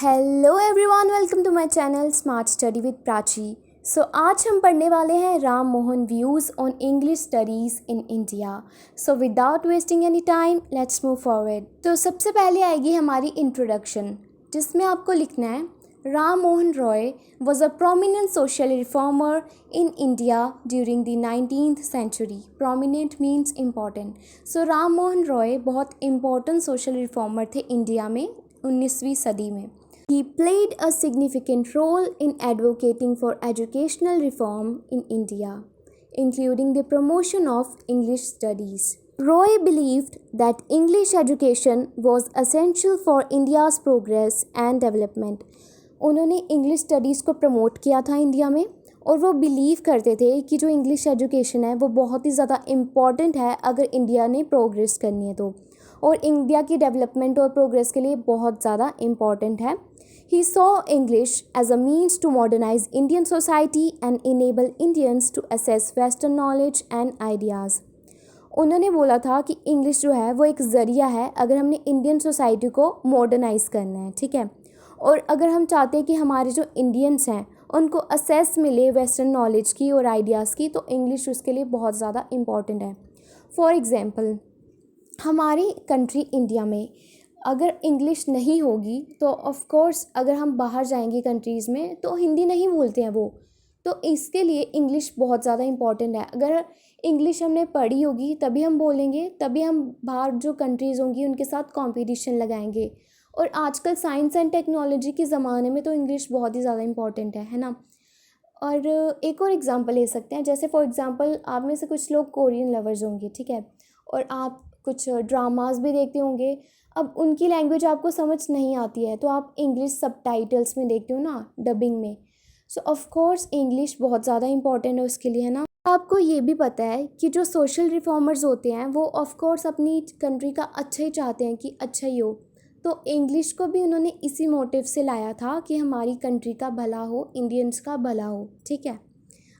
Hello everyone, welcome to my channel smart study with Prachi. आज हम पढ़ने वाले हैं Ram Mohan views on English studies in India. Without wasting any time let's move forward. सबसे पहले आएगी हमारी इंट्रोडक्शन, जिसमें आपको लिखना है Ram Mohan Roy was a prominent social reformer in India during the 19th century. Prominent means important. Ram Mohan Roy बहुत इम्पॉर्टेंट सोशल रिफॉर्मर थे इंडिया में 19वीं सदी में। He played a significant role in advocating for educational reform in India, including the promotion of English studies. Roy believed that English education was essential for India's progress and development. उन्होंने English studies को promote किया था India में, और वो believe करते थे कि जो इंग्लिश एजुकेशन है वो बहुत ही ज़्यादा इम्पॉर्टेंट है अगर इंडिया ने प्रोग्रेस करनी है तो, और इंडिया की डेवलपमेंट और प्रोग्रेस के लिए बहुत ज़्यादा इम्पॉर्टेंट है। He saw English as a means to modernize Indian society and enable Indians to access Western knowledge and ideas. उन्होंने बोला था कि इंग्लिश जो है वो एक ज़रिया है अगर हमने इंडियन सोसाइटी को मॉडर्नाइज़ करना है, ठीक है। और अगर हम चाहते हैं कि हमारे जो इंडियंस हैं उनको असेस मिले वेस्टर्न नॉलेज की और आइडियाज़ की, तो इंग्लिश उसके लिए बहुत ज़्यादा इम्पॉर्टेंट है। फॉर एग्ज़ाम्पल, हमारी कंट्री इंडिया में अगर इंग्लिश नहीं होगी तो ऑफ़ कोर्स अगर हम बाहर जाएंगे कंट्रीज़ में तो हिंदी नहीं बोलते हैं वो, तो इसके लिए इंग्लिश बहुत ज़्यादा इम्पॉर्टेंट है। अगर इंग्लिश हमने पढ़ी होगी तभी हम बोलेंगे, तभी हम बाहर जो कंट्रीज़ होंगी उनके साथ कंपटीशन लगाएंगे। और आजकल साइंस एंड टेक्नोलॉजी के ज़माने में तो इंग्लिश बहुत ही ज़्यादा इम्पॉर्टेंट है ना। और एक और एग्ज़ाम्पल ले सकते हैं, जैसे फॉर एग्ज़ाम्पल आप में से कुछ लोग कोरियन लवर्स होंगे, ठीक है, और आप कुछ ड्रामास भी देखते होंगे। अब उनकी लैंग्वेज आपको समझ नहीं आती है तो आप इंग्लिश सबटाइटल्स में देखते हो ना, डबिंग में। ऑफ कोर्स इंग्लिश बहुत ज़्यादा इंपॉर्टेंट है उसके लिए, है ना। आपको ये भी पता है कि जो सोशल रिफॉर्मर्स होते हैं वो ऑफ कोर्स अपनी कंट्री का अच्छा ही चाहते हैं कि अच्छा ही हो, तो इंग्लिश को भी उन्होंने इसी मोटिव से लाया था कि हमारी कंट्री का भला हो, इंडियंस का भला हो, ठीक है।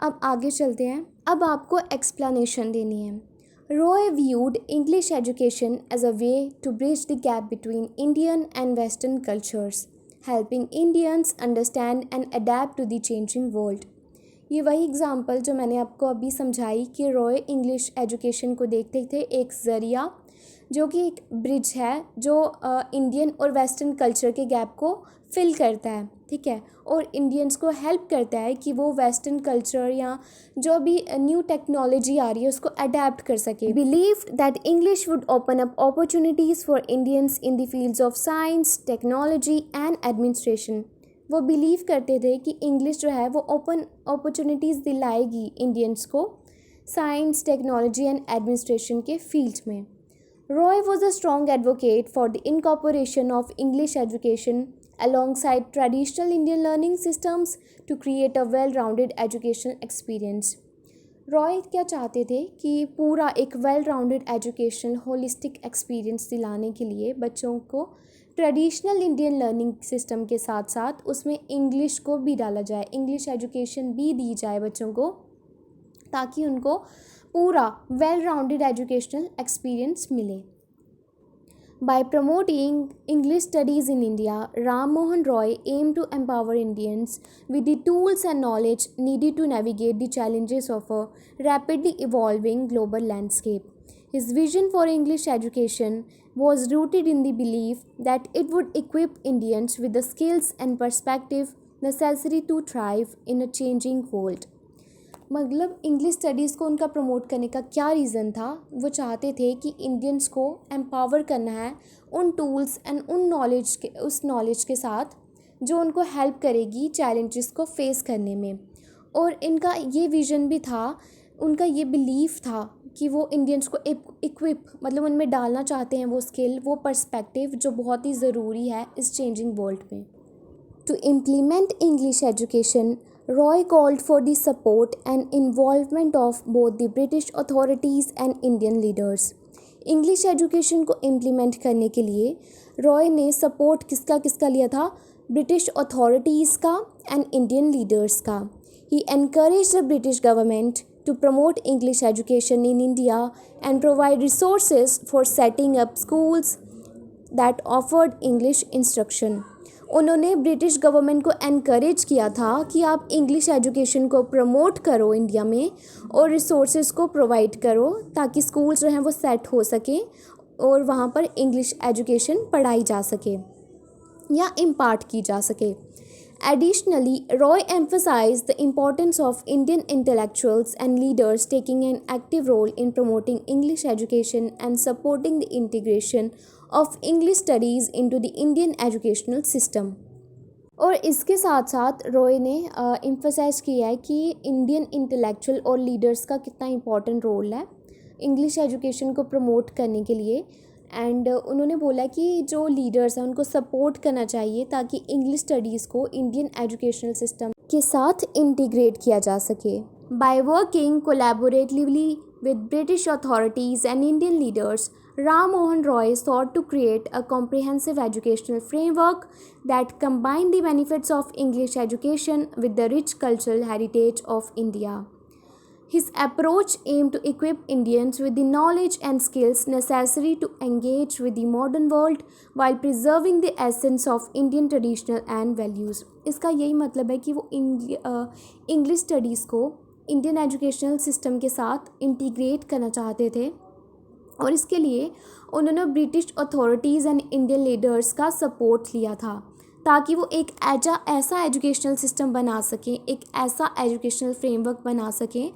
अब आगे चलते हैं। अब आपको एक्सप्लेनेशन देनी है। Roy viewed English education as a way to bridge the gap between Indian and Western cultures, helping Indians understand and adapt to the changing world. ये वही एग्ज़ाम्पल जो मैंने आपको अभी समझाई कि रॉय इंग्लिश एजुकेशन को देखते थे एक ज़रिया, जो कि एक ब्रिज है जो इंडियन और वेस्टर्न कल्चर के गैप को फिल करता है, ठीक है, और इंडियंस को हेल्प करता है कि वो वेस्टर्न कल्चर या जो भी न्यू टेक्नोलॉजी आ रही है उसको अडेप्ट कर सके। Believe that English would open up opportunities for Indians in the fields of science, technology and administration. वो बिलीव करते थे कि इंग्लिश जो है वो ओपन अपॉर्चुनिटीज़ दिलाएगी इंडियंस को साइंस, टेक्नोलॉजी एंड एडमिनिस्ट्रेशन के फील्ड में। Roy was a strong advocate for the incorporation of English education alongside traditional Indian learning systems to create a well-rounded educational experience. Roy क्या चाहते थे कि पूरा एक well rounded educational holistic experience दिलाने के लिए बच्चों को ट्रेडिशनल इंडियन लर्निंग सिस्टम के साथ साथ उसमें इंग्लिश को भी डाला जाए, इंग्लिश एजुकेशन भी दी जाए बच्चों को, ताकि उनको पूरा वेल राउंडेड एजुकेशनल एक्सपीरियंस मिले। By promoting English studies in India, Ram Mohan Roy aimed to empower Indians with the tools and knowledge needed to navigate the challenges of a rapidly evolving global landscape. His vision for English education was rooted in the belief that it would equip Indians with the skills and perspective necessary to thrive in a changing world. मतलब English studies को उनका promote करने का क्या reason था? वो चाहते थे कि इंडियंस को एम्पावर करना है उन टूल्स एंड उस नॉलेज के साथ जो उनको हेल्प करेगी चैलेंजेस को फेस करने में। और इनका ये विज़न भी था, उनका ये बिलीफ था कि वो इंडियंस को इक्विप मतलब उनमें डालना चाहते हैं वो स्किल, वो पर्सपेक्टिव जो बहुत ही ज़रूरी है इस चेंजिंग वर्ल्ड में। To implement English education, Roy called for the support and involvement of both the British authorities and Indian leaders. English education को इम्प्लीमेंट करने के लिए रॉय ने सपोर्ट किसका लिया था? ब्रिटिश अथॉरिटीज़ का एंड इंडियन लीडर्स का। He encourage the British government to promote English education in India and provide resources for setting up schools that offered English instruction. उन्होंने ब्रिटिश गवर्नमेंट को एनकरेज किया था कि आप इंग्लिश एजुकेशन को promote करो India में और रिसोर्सेज को प्रोवाइड करो ताकि स्कूल्स जो हैं वो सेट हो सकें और वहाँ पर इंग्लिश एजुकेशन पढ़ाई जा सके या इम्पार्ट की जा सके। Additionally, Roy emphasized the importance of Indian intellectuals and leaders taking an active role in promoting English education and supporting the integration of English studies into the Indian educational system. और इसके साथ साथ रॉय ने emphasise किया है कि Indian intellectual और leaders का कितना इम्पोर्टेंट रोल है इंग्लिश एजुकेशन को प्रमोट करने के लिए। एंड उन्होंने बोला कि जो लीडर्स हैं उनको सपोर्ट करना चाहिए ताकि इंग्लिश स्टडीज़ को इंडियन एजुकेशनल सिस्टम के साथ इंटीग्रेट किया जा सके। By working collaboratively with British authorities and Indian leaders, Ram Mohan Roy sought to create a comprehensive educational framework that combined the benefits of English education with the rich cultural heritage of India. His approach aimed to equip Indians with the knowledge and skills necessary to engage with the modern world while preserving the essence of Indian traditional and values. इसका यही मतलब है कि वो English studies को Indian educational system के साथ integrate करना चाहते थे और इसके लिए उन्होंने British authorities and Indian leaders का सपोर्ट लिया था ताकि वो एक ऐसा एजुकेशनल सिस्टम बना सकें, एक ऐसा एजुकेशनल फ्रेमवर्क बना सकें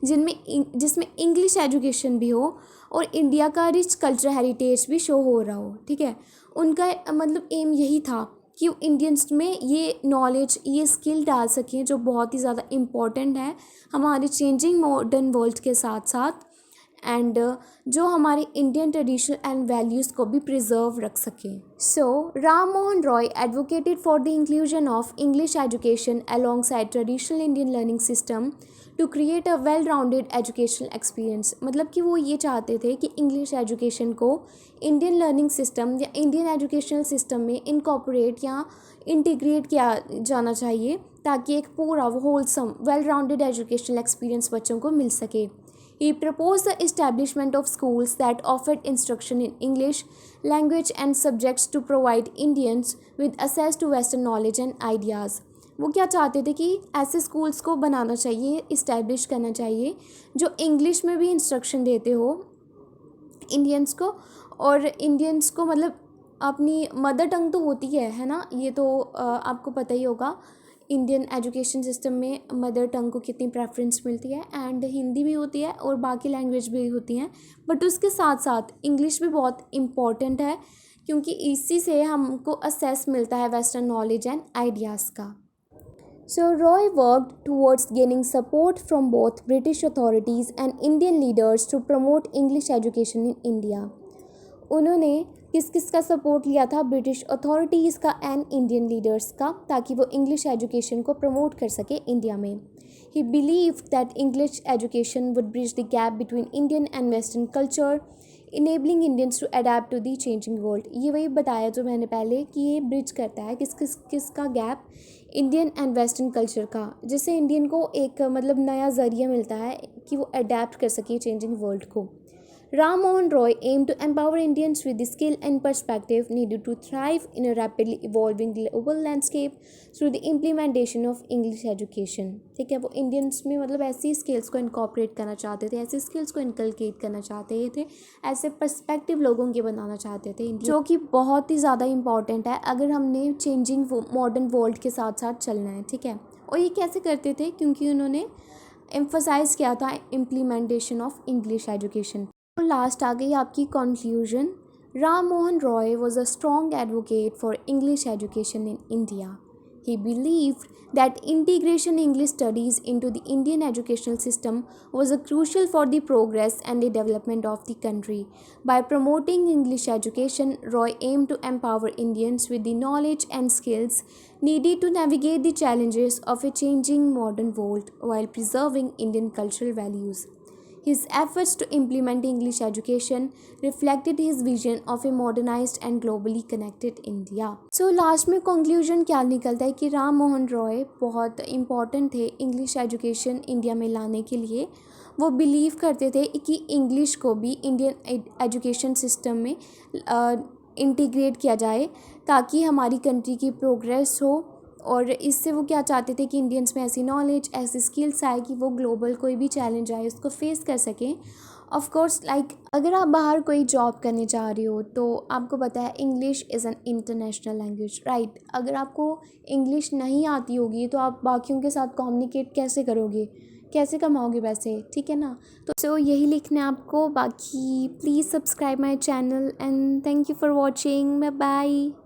जिसमें इंग्लिश एजुकेशन भी हो और इंडिया का रिच कल्चर हेरिटेज भी शो हो रहा हो। ठीक है, उनका मतलब एम यही था कि इंडियंस में ये नॉलेज, ये स्किल डाल सकें जो बहुत ही ज़्यादा इम्पॉर्टेंट है हमारे चेंजिंग मॉडर्न वर्ल्ड के साथ साथ, एंड जो हमारे इंडियन ट्रेडिशनल एंड वैल्यूज़ को भी प्रिजर्व रख सकें। So Ram Mohan Roy advocated for the inclusion of English education alongside traditional Indian learning system to create a well rounded educational experience. मतलब कि वो ये चाहते थे कि इंग्लिश एजुकेशन को इंडियन लर्निंग सिस्टम या इंडियन एजुकेशनल सिस्टम में इनकॉर्पोरेट या इंटीग्रेट किया जाना चाहिए ताकि एक पूरा wholesome well rounded educational experience बच्चों को मिल सके। He proposed the establishment of schools that offered instruction in English language and subjects to provide Indians with access to Western knowledge and ideas. वो क्या चाहते थे कि ऐसे स्कूल्स को बनाना चाहिए, इस्टेब्लिश करना चाहिए जो इंग्लिश में भी इंस्ट्रक्शन देते हो इंडियंस को, और इंडियंस को मतलब अपनी मदर टंग तो होती है ना, ये तो आपको पता ही होगा इंडियन एजुकेशन सिस्टम में मदर टंग को कितनी प्रेफरेंस मिलती है, एंड हिंदी भी होती है और बाकी लैंग्वेज भी होती हैं, बट उसके साथ साथ इंग्लिश भी बहुत इम्पॉर्टेंट है क्योंकि इसी से हमको असेस मिलता है वेस्टर्न नॉलेज एंड आइडियाज़ का। So Roy worked towards gaining support from both British authorities and Indian leaders to promote English education in India. उन्होंने किस का सपोर्ट लिया था? ब्रिटिश अथॉरिटीज़ का एंड इंडियन लीडर्स का, ताकि वो इंग्लिश एजुकेशन को प्रमोट कर सके इंडिया में। He believe that English education would bridge the gap between Indian and western culture enabling Indians to adept to the changing world. ये वही बताया जो मैंने पहले कि ये ब्रिज करता है किसका gap, Indian and western culture का, जिससे इंडियन को एक मतलब नया ज़रिया मिलता है कि वो अडेप्ट कर सके चेंजिंग वर्ल्ड को। Ram Mohan Roy aimed to empower Indians with the skill and perspective needed to thrive in a rapidly evolving global landscape through the implementation of English education. ठीक है, वो इंडियंस में मतलब ऐसी skills को incorporate करना चाहते थे, ऐसी स्किल्स को इनकलकेट करना चाहते थे, ऐसे पर्सपेक्टिव लोगों के बनाना चाहते थे, जो कि बहुत ही ज़्यादा इंपॉर्टेंट है अगर हमने चेंजिंग मॉडर्न वर्ल्ड के साथ साथ चलना है। ठीक है, और ये कैसे करते थे? क्योंकि उन्होंने एम्फोसाइज किया था implementation of English education. Last आ गई आपकी conclusion. Ram Mohan Roy was a strong advocate for English education in India. He believed that integration English studies into the Indian educational system was crucial for the progress and the development of the country. By promoting English education, Roy aimed to empower Indians with the knowledge and skills needed to navigate the challenges of a changing modern world while preserving Indian cultural values. His efforts to implement English education reflected his vision of a modernized and globally connected India. So last में conclusion क्या निकलता है कि राम मोहन रॉय बहुत important थे English education India में लाने के लिए। वो बिलीव करते थे कि इंग्लिश को भी इंडियन एजुकेशन सिस्टम में इंटीग्रेट किया जाए ताकि हमारी कंट्री की प्रोग्रेस हो। और इससे वो क्या चाहते थे कि इंडियंस में ऐसी नॉलेज, ऐसी स्किल्स आए कि वो ग्लोबल कोई भी चैलेंज आए उसको फेस कर सकें। ऑफ कोर्स लाइक अगर आप बाहर कोई जॉब करने जा रहे हो तो आपको पता है English is an international language, right. अगर आपको इंग्लिश नहीं आती होगी तो आप बाकियों के साथ कम्युनिकेट कैसे करोगे, कैसे कमाओगे पैसे, ठीक है ना। तो यही लिखना है आपको। बाकी please subscribe my channel and thank you for watching. Bye bye.